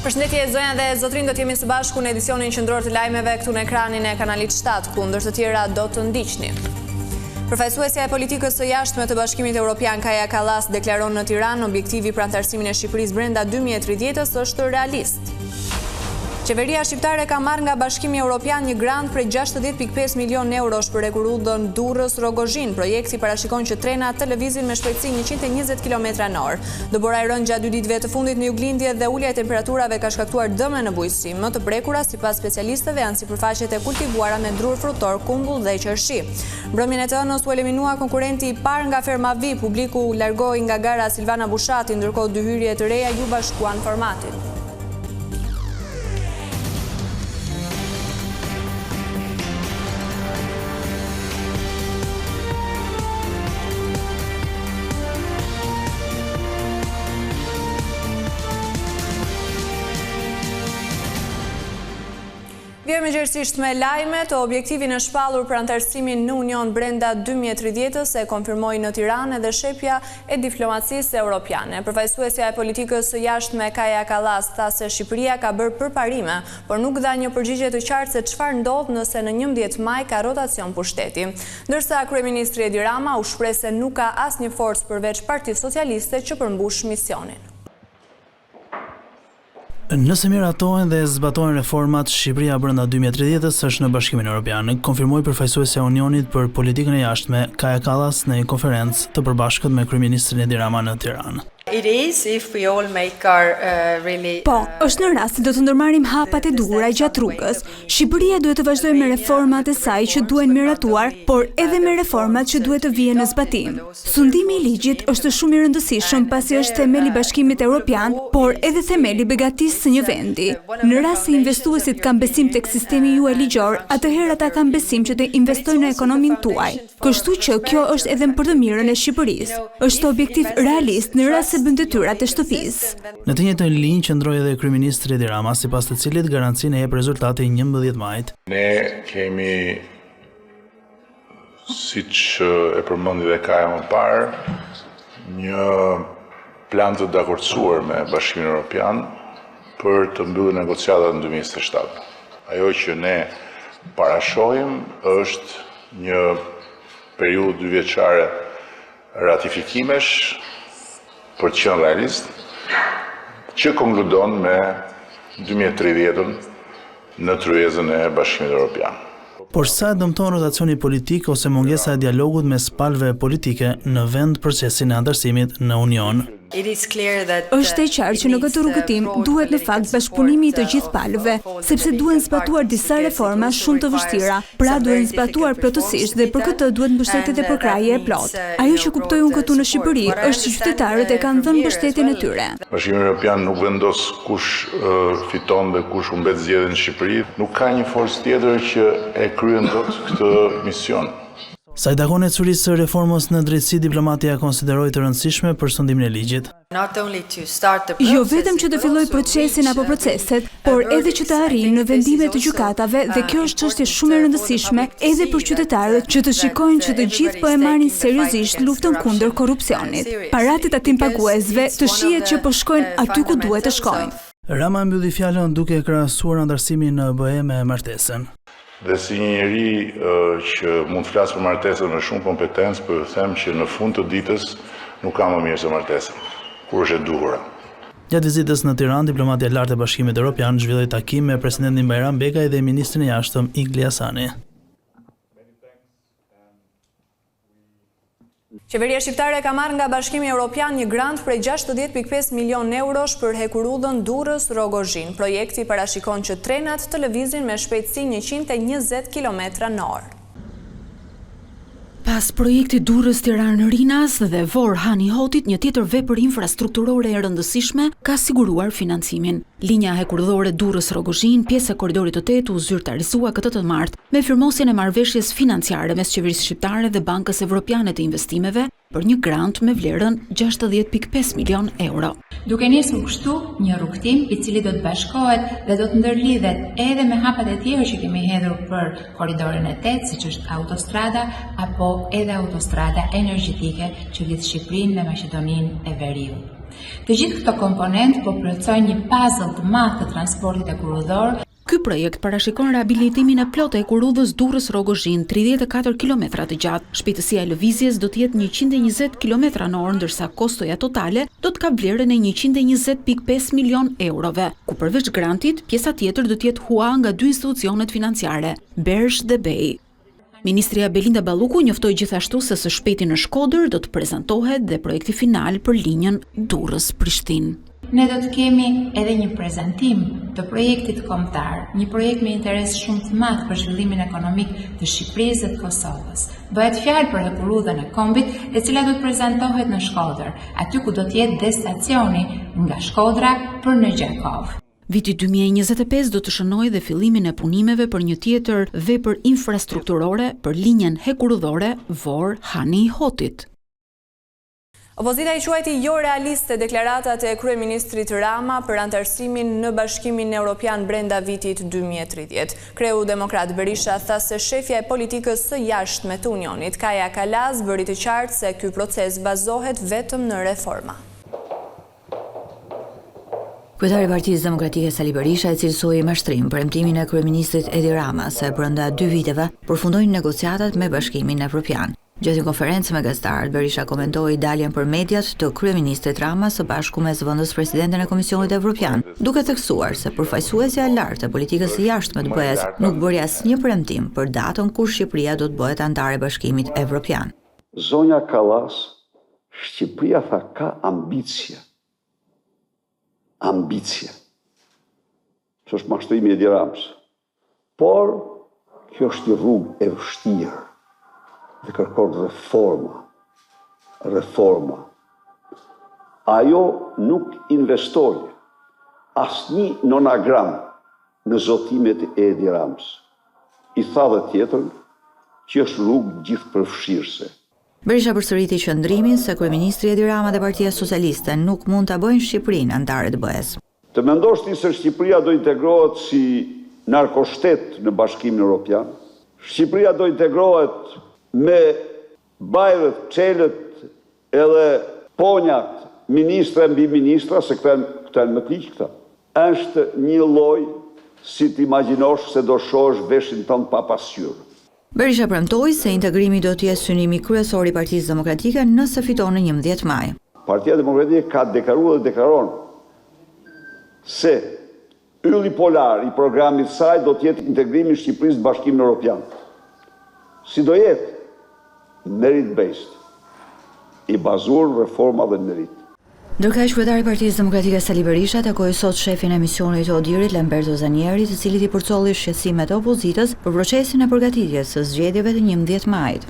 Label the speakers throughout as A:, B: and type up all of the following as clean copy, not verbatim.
A: Përshëndetje zonja dhe zotrin, do të jemi së bashku në edicionin qendror të lajmeve këtu në ekranin e kanalit 7, ku ndër të tjera do të ndiqni. Përfaqësuesja e politikës së jashtme të Bashkimit Evropian Kaja Kallas deklaron në Tiranë objektivi për anëtarësimin e Shqipërisë brenda 2030-s është realist. Qeveria shqiptare ka marrë nga Bashkimi Evropian një grant prej 60.5 milion eurosh për rrugën Durrës-Rogozhin. Projekti parashikon që trenat të lëvizin me shpejtësi 120 km/h. Dëbora e rënë gjatë 2 ditëve të fundit në juglindje dhe ulja e temperaturave ka shkaktuar dëme në bujqësi. Më të prekura, sipas specialistëve, janë sipërfaqet e kultivuara me drur frutor, kumbull dhe qershi. Mbrëmjen e të hënës u eliminua konkurrenti i parë nga Fermavi, publiku largoi nga gara Silvana Bushati, ndërkohë dy hyrje të reja ju bashkuan formatin. Vjerë gjërësisht me lajmet, objektivin e shpallur për anëtarësimin në Union brenda 2030-s e konfirmoi në Tiranë edhe shepja e diplomacisë europiane. Përfaqësuesja e politikës së jashtme Kaja Kallas tha se Shqipëria ka bërë përparime, por nuk dha një përgjigje të qartë se çfarë ndodh nëse në 11 maj ka rotacion pushteti. Ndërsa kryeministri Edi Rama u shpreh se nuk ka asnjë forcë përveç Partisë Socialiste që përmbush misionin.
B: Nëse miratohen dhe zbatohen reformat, Shqipëria brenda 2030-s është në Bashkimin Evropian, konfirmoi përfaqësuesja e Unionit për politikën e jashtme Kaja Kallas në një konferencë të përbashkët me kryeministrin Edi Rama në Tiranë.
C: Po, është në rast do të ndërmarrim hapat e duhura gjatë rrugës. Shqipëria duhet të vazhdojë me reformat e saj që duhen miratuar, por edhe me reformat që duhet të vijnë në zbatim. Sundimi i ligjit është shumë i rëndësishëm pasi është themeli i Bashkimit Evropian, por edhe themeli i begatisë së një vendi. Në rast se investuesit kanë besim tek sistemi juaj ligjor, atëherë ata kanë besim që të investojnë në ekonominë tuaj. Kështu që kjo është edhe për të mirën e Shqipërisë. Është objektiv realist në rast se bën detyrat e shtëpisë.
B: Në të njëjtën linjë qëndroi edhe kryeministri Edi Rama, sipas të cilit garancinë e jep rezultati 11 majit.
D: Ne kemi, siç e përmendi dhe Kaja më parë, një plan të dakordsuar me Bashkimin Evropian për të mbyllur negociatat në 2027. Ajo që ne parashohim është një periudhë 2 vjeçare ratifikimesh për të qenë realist, që konkludon me 2030-ën në tryezën e Bashkimit Evropian.
B: Por sa dëmton rotacioni politik ose mungesa e dialogut mes palëve politike në vend procesin e anëtarësimit në Union?
C: Është e qartë që në këtë rrugëtim duhet në fakt bashkëpunimi i të gjithë palëve, sepse duhen zbatuar disa reforma shumë të vështira, pra duhen zbatuar plotësisht dhe për këtë duhet mbështetje dhe përkrahje e plotë. Ajo që kuptoj unë këtu në Shqipëri është që qytetarët e kanë dhënë mbështetjen e tyre.
D: Bashkimi Evropian nuk vendos kush fiton dhe kush humbet zgjedhjen në Shqipëri, nuk ka një forcë tjetër që e kryen dot këtë mision.
B: Sa i takon ecurisë së reformës në drejtësi, diplomatia konsideroi të rëndësishme për sundimin e ligjit.
C: Jo vetëm që të filloj procesin apo proceset, por edhe që të arrijë në vendime të gjykatave dhe kjo është çështje shumë e rëndësishme edhe për qytetarët që të shikojnë që të gjithë po e marrin seriozisht luftën kundër korrupsionit. Paratë e tatim paguesve të shihet që po shkojnë aty ku duhet të shkojnë.
B: Rama mbylli fjalën duke krahasuar anëtarësimin në BE me martesën.
D: Dhe si një njeri që mund të flasë për martesën me shumë kompetencë, për të them që në fund të ditës nuk ka më mirë se martesën, kur është e duhura.
B: Gjatë vizitës në Tiranë, diplomatia e lartë e Bashkimit Evropian zhvilloi takim me presidentin Bayram Begaj dhe ministrin e jashtëm Igli Hasani.
A: Qeveria shqiptare ka marrë nga Bashkimi Evropian një grant prej 60.5 milion eurosh për hekurudhën Durrës-Rogozhin. Projekti parashikon që trenat të lëvizin me shpejtësi 120 km/h.
E: Pas projekti Durrës-Tiranë-Rinas dhe Vor-Hani Hotit, një tjetër vepër infrastrukturore e rëndësishme ka siguruar financimin. Linja hekurudhore Durrës-Rogozhin, pjesë e korridorit të 8, u zyrtarizua këtë të martë me firmosjen e marrëveshjes financiare mes qeverisë shqiptare dhe Bankës Evropiane të Investimeve për një grant me vlerën 60.5 milion euro.
F: Duke nisur kështu një rrugtim i cili do të bashkohet dhe do të ndërlidhet edhe me hapat e tjerë që kemi hedhur për korridorin e 8, siç është autostrada apo edhe autostrada energjetike që lidh Shqipërinë me Maqedoninë e Veriut. Të gjithë këto komponentë po plotësojnë një puzzle të madh të transportit ekurudhor.
E: Ky projekt parashikon riabilitimin e plotë e ekurudhës Durrës-Rogozhin, 34 kilometra të gjatë. Shpejtësia e lëvizjes do të jetë 120 km/h, ndërsa kostoja totale do të ka vlerën e 120.5 milion eurove, ku përveç grantit, pjesa tjetër do të jetë hua nga dy institucionet financiare, Bersh dhe BEI. Ministria Belinda Balluku njoftoi gjithashtu se së shpejti në Shkodër do të prezantohet dhe projekti final për linjën Durrës-Prishtinë.
F: Ne do të kemi edhe një prezantim të projektit kombëtar, një projekt me interes shumë të madh për zhvillimin ekonomik të Shqipërisë dhe të Kosovës. Bëhet fjalë për ekurudhën e kombit, e cila do të prezantohet në Shkodër, aty ku do të jetë destinacioni nga Shkodra për në Gjakov.
E: Viti 2025 do të shënojë dhe fillimin e punimeve për një tjetër vepër infrastrukturore për linjën hekurudhore Vor-Hani-Hotit.
A: Opozita i quajti jo realiste deklaratat e kryeministrit Rama për antarësimin në Bashkimin Evropian brenda vitit 2030. Kreu demokrat Berisha tha se shefja e politikës së jashtme të Unionit, Kaja Kallas, bëri të qartë se ky proces bazohet vetëm në reforma.
G: Kryetari i Partisë Demokratike Sali Berisha e cilësoi mashtrim premtimin e kryeministrit Edi Rama se brenda 2 viteve përfundojnë negociatat me Bashkimin Evropian. Gjatë një konferencë me gazetarët, Berisha komentoi daljen për mediat të kryeministrit Rama së bashku me zëvendës presidenten e Komisionit Evropian, duke theksuar se përfaqësuesja e lartë e politikës së jashtme të BE-s nuk bëri asnjë premtim për datën kur Shqipëria do të bëhet anëtare e Bashkimit Evropian.
H: Zonja Kallas, Shqipëria tha ka ambicie. Ambicie. Që është mashtrimi e Edi Ramës. Por, kjo është një rrugë e vështirë dhe kërkon reforma. Ajo nuk investoi asnjë nonagram në zotimet e Edi Ramës. I tha dhe tjetër që është rrugë gjithëpërfshirëse.
G: Berisha përsëriti qëndrimin se kryeministri Edi Rama dhe Partia Socialiste nuk mund ta bëjnë Shqipërinë anëtare të BE-s.
H: Të mendosh ti se Shqipëria do integrohet si narkoshtet në Bashkimin Evropian? Shqipëria do integrohet me bajrët, çelët edhe ponjat, ministra mbi ministra, se këta në më tiq këta. Është një lloj, si t'imagjinosh se do shohësh veshin tënd pa pasqyrë.
G: Berisha premtoi se integrimi do të jetë synimi kryesor i Partisë Demokratike nëse fiton në 11 maj.
H: Partia Demokratike ka deklaruar dhe deklaron se ylli polar i programit saj do të jetë integrimi i Shqipërisë në Bashkimin Evropian. Si do jetë? Merit-based, i bazuar në reforma dhe në merit.
G: Ndërkaq kryetari i Partisë Demokratike Sali Berisha takoi sot shefin e misionit të Odirit Lamberto Zanieri, i cili i përcolli shqetësimet e opozitës për procesin e përgatitjes së zgjedhjeve të 11 majit.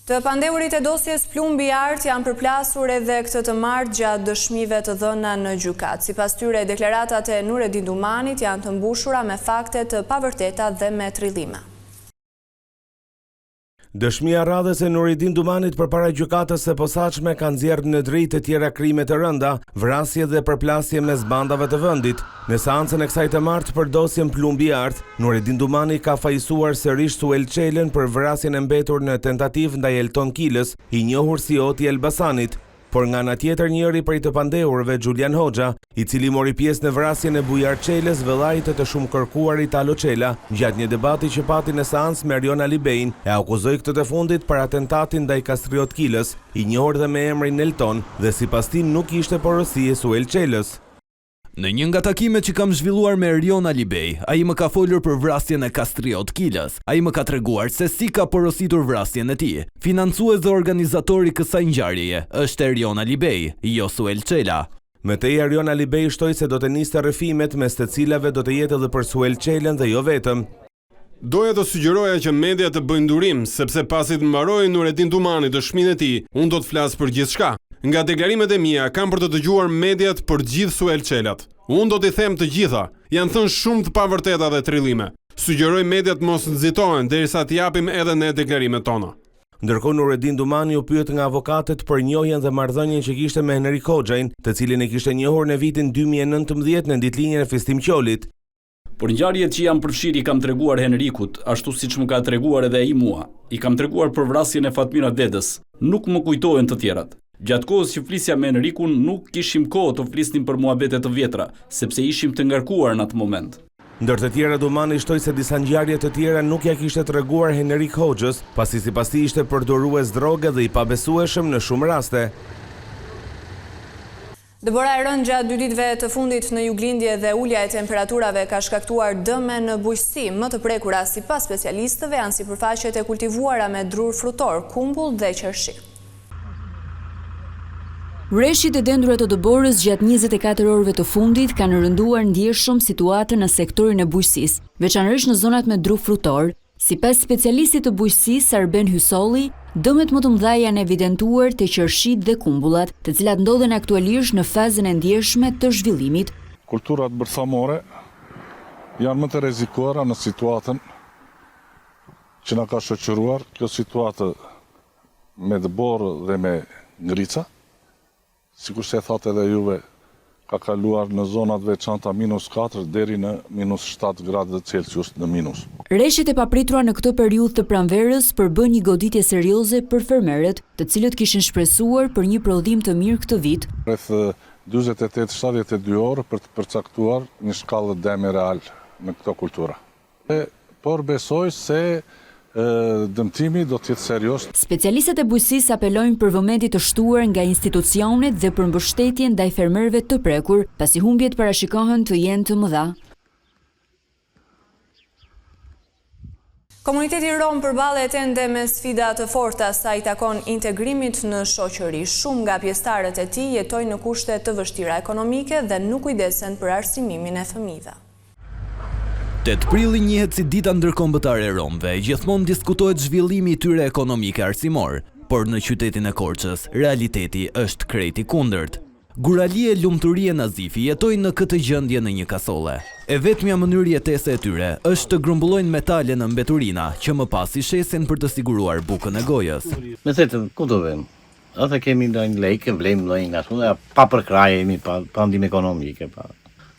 A: Të pandeurit e dosjes Plumbi Art janë përplasur edhe këtë të martë gjatë dëshmive të dhëna në gjykat. Sipas tyre, deklaratat e Nuredin Dumanit janë të mbushura me fakte të pavërteta dhe me trillime.
I: Dëshmia radhës e Nuredin Dumanit përpara gjykatës së posaçme ka nxjerrë në dritë të tjera krime të rënda, vrasje dhe përplasje mes bandave të vendit. Në seancën e kësaj të martë për dosjen Plumbi Art, Nuredin Dumani ka fajsuar sërish Suel Çelën për vrasjen e mbetur në tentativë ndaj Elton Kilës, i njohur si Oti Elbasanit. Por nga ana tjetër njëri prej të pandeurve, Julian Hoxha, i cili mori pjesë në vrasjen e Bujar Çelës, vëllait të shumë kërkuarit Alo Çela, gjatë një debati që pati në seancë me Arion Alibejn, e akuzoi këtë të fundit për atentatin ndaj Kastriot Kilës, i njohur dhe me emrin Elton, dhe sipas tij nuk ishte porosie Suel Çelës.
J: Në një nga takimet që kam zhvilluar me Arion Alibej, ai më ka folur për vrasjen e Kastriot Kilës. Ai më ka treguar se si ka porositur vrasjen e tij. Financues dhe organizatori kësaj ngjarjeje është Arion Alibej, jo Suel Çela.
I: Me te Arion Alibej shtoi se do të niste rrëfimet mes të cilave do të jetë edhe për Suel Çelën dhe jo vetëm.
K: Doja të sugjeroja që media të bëjnë durim, sepse pasi të mbarojë Nuredin Dumani dëshminë e tij, unë do të flas për gjithçka. Nga deklarimet e mia kam për të dëgjuar mediat për gjithë Suel Çelat. Unë do t'i them të gjitha. Janë thënë shumë të pavërteta dhe trillime. Sugjeroj mediat mos nxitohen derisa të japim edhe ne deklarimet tona.
I: Ndërkohë Nuredin Dumani u pyet nga avokatët për njohjen dhe marrëdhënien që kishte me Henrik Hoxhain, të cilin e kishte njohur në vitin 2019 në ditëlinjën e Festim Qolit.
L: Por ngjarjet që jam përfshirë i kam treguar Henrikut, ashtu siç më ka treguar edhe ai mua. I kam treguar për vrasjen e Fatmira Dedës. Nuk më kujtohen të tjerat. Gjatë kohës që flisja me Henrikun, nuk kishim kohë të flisnim për muhabete të vjetra, sepse ishim të ngarkuar në atë moment.
I: Ndër të tjera Dumani shtoi se disa ngjarje të tjera nuk ja kishte treguar Henrik Hoxhës, pasi sipas tij ishte përdorues droge dhe i pabesueshëm në shumë raste.
A: Dëbora e rënë gjatë 2 ditëve të fundit në juglindje dhe ulja e temperaturave ka shkaktuar dëme në bujqësi. Më të prekura sipas specialistëve janë sipërfaqet e kultivuara me drur frutor, kumbull dhe qershi.
C: Rreshtit e dendurat të Dëborës gjatë 24 orëve të fundit kanë rënduar ndjeshëm situatën në sektorin e bujqësisë, veçanërisht në zonat me dru frutor. Sipas specialistit të bujqësisë Arben Hysolli, dëmet më të mëdha janë evidentuar te qershit dhe kumbullat, të cilat ndodhen aktualisht në fazën e ndjeshme të zhvillimit.
M: Kulturat bërthamore janë më të rrezikuara në situatën që na ka shoqëruar kjo situatë me Dëborë dhe me ngrica. Sikur se thotë edhe juve, ka kaluar në zonat veçanta -4 deri në -7 gradë Celsius në minus.
C: Rreshtet e papritura në këtë periudhë të pranverës përbën një goditje serioze për fermerët, të cilët kishin shpresuar për një prodhim të mirë këtë vit.
M: Rreth 48-72 orë për të përcaktuar një shkallë dëmi real në këto kultura. Por besoj se dëmtimi do të jetë serioz.
C: Specialistët e bujqësisë apelojnë për vëmendje të shtuar nga institucionet dhe për mbështetje ndaj fermerëve të prekur, pasi humbjet parashikohen të jenë të mëdha.
A: Komuniteti rom përballet ende me sfida të forta sa i takon integrimit në shoqëri. Shumë nga pjesëtarët e tij jetojnë në kushte të vështira ekonomike dhe nuk kujdesen për arsimimin e fëmijëve.
J: 8 prilli njihet si dita ndërkombëtare e romëve, gjithmonë diskutohet zhvillimi i tyre ekonomik e arsimor, por në qytetin e Korçës, realiteti është krejt i kundërt. Gurali e lumturie Nazifi jetojnë në këtë gjendje në një kasolle. E vetmja mënyrë jetese e tyre është të grumbullojnë metale në mbeturina, që më pas i shesin për të siguruar bukën e gojës.
N: Me thëtë, ku të vëmë? Ate kemi ndonjë lekë, vlejmë ndonjë ashtu, pa përkraje jemi, pa ndim ekonomike.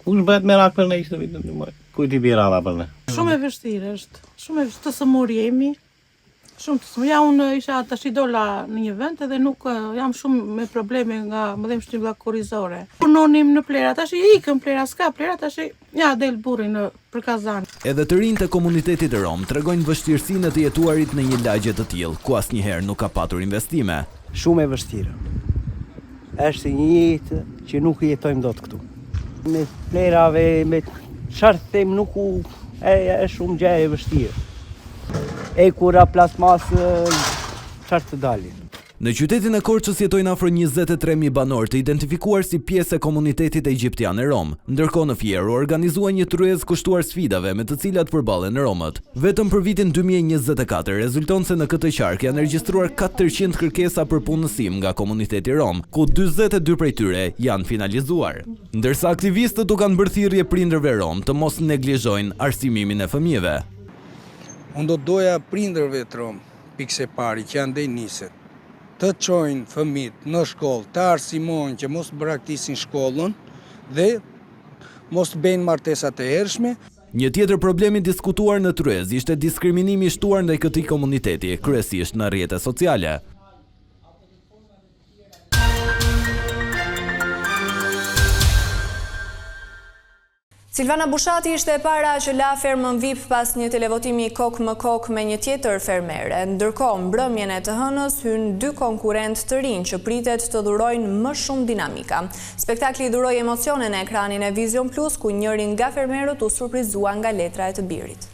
N: Kush bëhet merak për ne ishte vitën të mëjë? Kujt i bjerada për ne?
O: Shumë e vështirë është, shumë e vështirë të sëmur jemi, shumë të sëmur. Ja, unë isha tash i dola në një vend edhe nuk jam shumë me probleme nga më dhem shtylla korrizore. Punonim në plera, tash i ikëm plera, s'ka plera, tash ja del burri në për kazan.
J: Edhe të rinjtë e komunitetit rom tregojnë vështirësinë e të jetuarit në një lagje të tillë, ku asnjëherë nuk ka patur investime.
P: Shumë e vështirë. Është një jetë që nuk jetojmë dot këtu. Me plerave, me çfarë them nuk është shumë gjë e vështirë. E kura plasmasë çfarë të dalin.
J: Në qytetin e Korçës jetojnë afër 23.000 banorë të identifikuar si pjesë e komunitetit egjiptian e rom, ndërkohë në Fier u organizua një tryezë kushtuar sfidave me të cilat përballen romët. Vetëm për vitin 2024 rezulton se në këtë qark janë regjistruar 400 kërkesa për punësim nga komuniteti rom, ku 42 prej tyre janë finalizuar. Ndërsa aktivistët u kanë bërë thirrje prindërve rom të mos neglizhojnë arsimimin e fëmijëve.
Q: Unë do doja prindërve të rom, pikse pari që janë niset, të çojnë fëmijët në shkollë, të arsimojnë që mos braktisin shkollën dhe mos bëjnë martesa të hershme.
J: Një tjetër problem i diskutuar në tryezë ishte diskriminimi i shtuar ndaj këtij komuniteti, kryesisht në rrjetet sociale.
A: Silvana Bushati ishte e para që la fermën VIP pas një televotimi kokë më kokë me një tjetër fermere. Ndërkohë, mbrëmjen e të hënës hynë 2 konkurrent të rinj që pritet të dhurojnë më shumë dinamika. Spektakli dhuroi emocione në ekranin e Vision Plus, ku njëri nga fermerët u surprizua nga letra e të birit.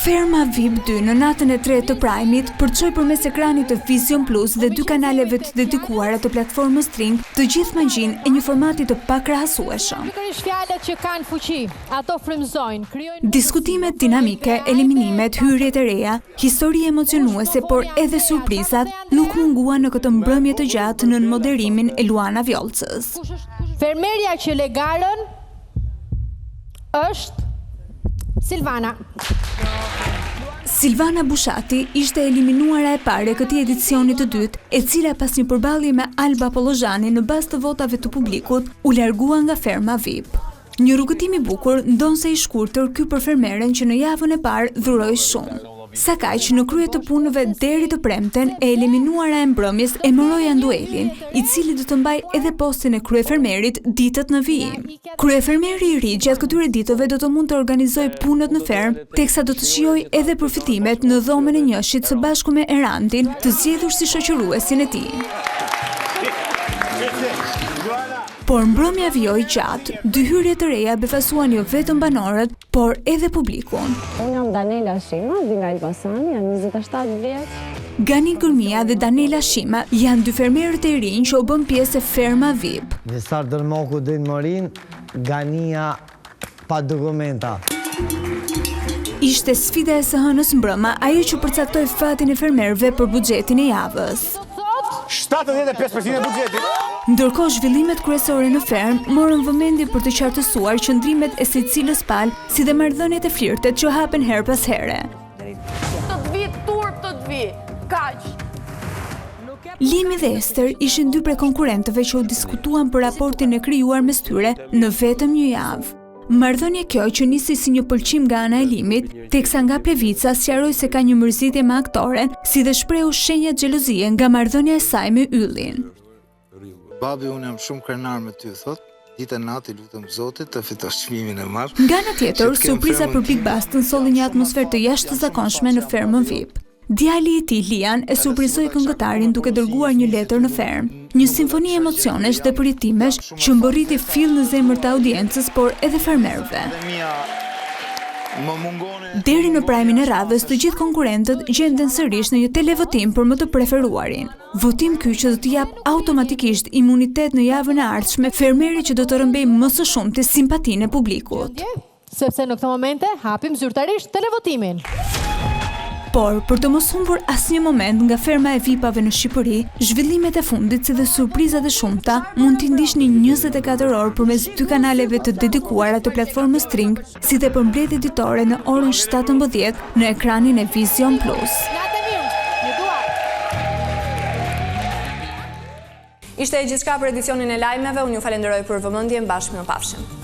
C: Ferma VIP 2 në natën e 3 të Prime-it përçoi përmes ekranit të Vision Plus dhe 2 kanaleve të dedikuara të platformës Stream të gjithë magjinë e një formati të pakrahasueshëm.
R: Fjalët që kanë fuqi, ato frymëzojnë, krijojnë
C: diskutimet dinamike, eliminimet, hyrjet e reja, histori emocionuese, por edhe surprizat nuk munguan në këtë mbrëmje të gjatë në moderimin e Luana Vjollcës.
R: Fermerja që le garën është Silvana.
C: Silvana Bushati ishte eliminuara e parë e këtij edicioni të dytë, e cila pas një përballje me Alba Pollozhani në bazë të votave të publikut, u largua nga ferma VIP. Një rrugëtim i bukur ndonse i shkurtër ky për fermeren që në javën e parë dhuroi shumë. Sa kaq në krye të punëve deri të premten e eliminuara e mbrëmjes e Moroja Nduelin, i cili do të mbaj edhe postin e kryefermerit ditët në vijim. Kryefermeri i ri gjatë këtyre ditëve do të mund të organizojë punët në fermë, teksa do të shijojë edhe përfitimet në dhomën e njëshit së bashku me Erandin, të zgjedhur si shoqëruesin e tij. Por mbrëmja vijoi gjatë, dy hyrje të reja befasuan jo vetëm banorët, por edhe publikun.
S: Unë jam Danela Shima, vi nga Elbasani, jam 27 vjeç.
C: Gani Gërmia dhe Danela Shima janë dy fermerët e rinj që u bën pjesë e ferma VIP.
T: Nisar Dërmoku dhe Morin, Gania pa dokumenta.
C: Ishte sfida e së hënës mbrëma ajo që përcaktoi fatin e fermerëve për buxhetin e javës.
U: 75% e buxhetit.
C: Ndërkohë zhvillimet kryesore në fermë morën vëmendje për të qartësuar qëndrimet e secilës palë, si dhe marrëdhëniet e flirtet që hapen her pas here.
V: Të të vi turp, të të vi, kaq.
C: Limi dhe Ester ishin dy prej konkurrentëve që u diskutuan për raportin e krijuar mes tyre në vetëm një javë. Marrëdhënia kjo që nisi si një pëlqim nga ana e Limit, teksa nga Plevica sqaroi se ka një mërzitje me aktoren, si dhe shprehu shenja xhelozie nga marrëdhënia e saj me Yllin.
W: Babi, unë jam shumë krenar me ty, thot. Ditë natë lutem Zotit të fitosh çmimin e madh.
C: Nga ana tjetër, surpriza për Big Bastën solli një atmosferë të jashtëzakonshme në fermën VIP. Djali i tij Lian e surprizoi këngëtarin duke dërguar një letër në fermë, një simfoni emocionesh dhe përjetimesh që mbërriti fill në zemër të audiencës, por edhe fermerëve. Deri në prajmin e radhës, të gjithë konkurrentët gjenden sërish në një televotim për më të preferuarin. Votim ky që do t'i jap automatikisht imunitet në javën e ardhshme fermerit që do të rëmbejë më së shumti simpatinë e publikut.
R: Sepse në këtë momente hapim zyrtarisht televotimin.
C: Por, për të mos humbur asnjë moment nga ferma e VIP-ave në Shqipëri, zhvillimet e fundit si dhe surprizat e shumta mund t'i ndiqni 24 orë përmes dy kanaleve të dedikuara të platformës String, si dhe për mbledhje ditore në orën 17 në ekranin e Vision Plus.
A: Ishte gjithçka për edicionin e lajmeve, unë ju falenderoj për vëmendjen, bashkë më pafshim.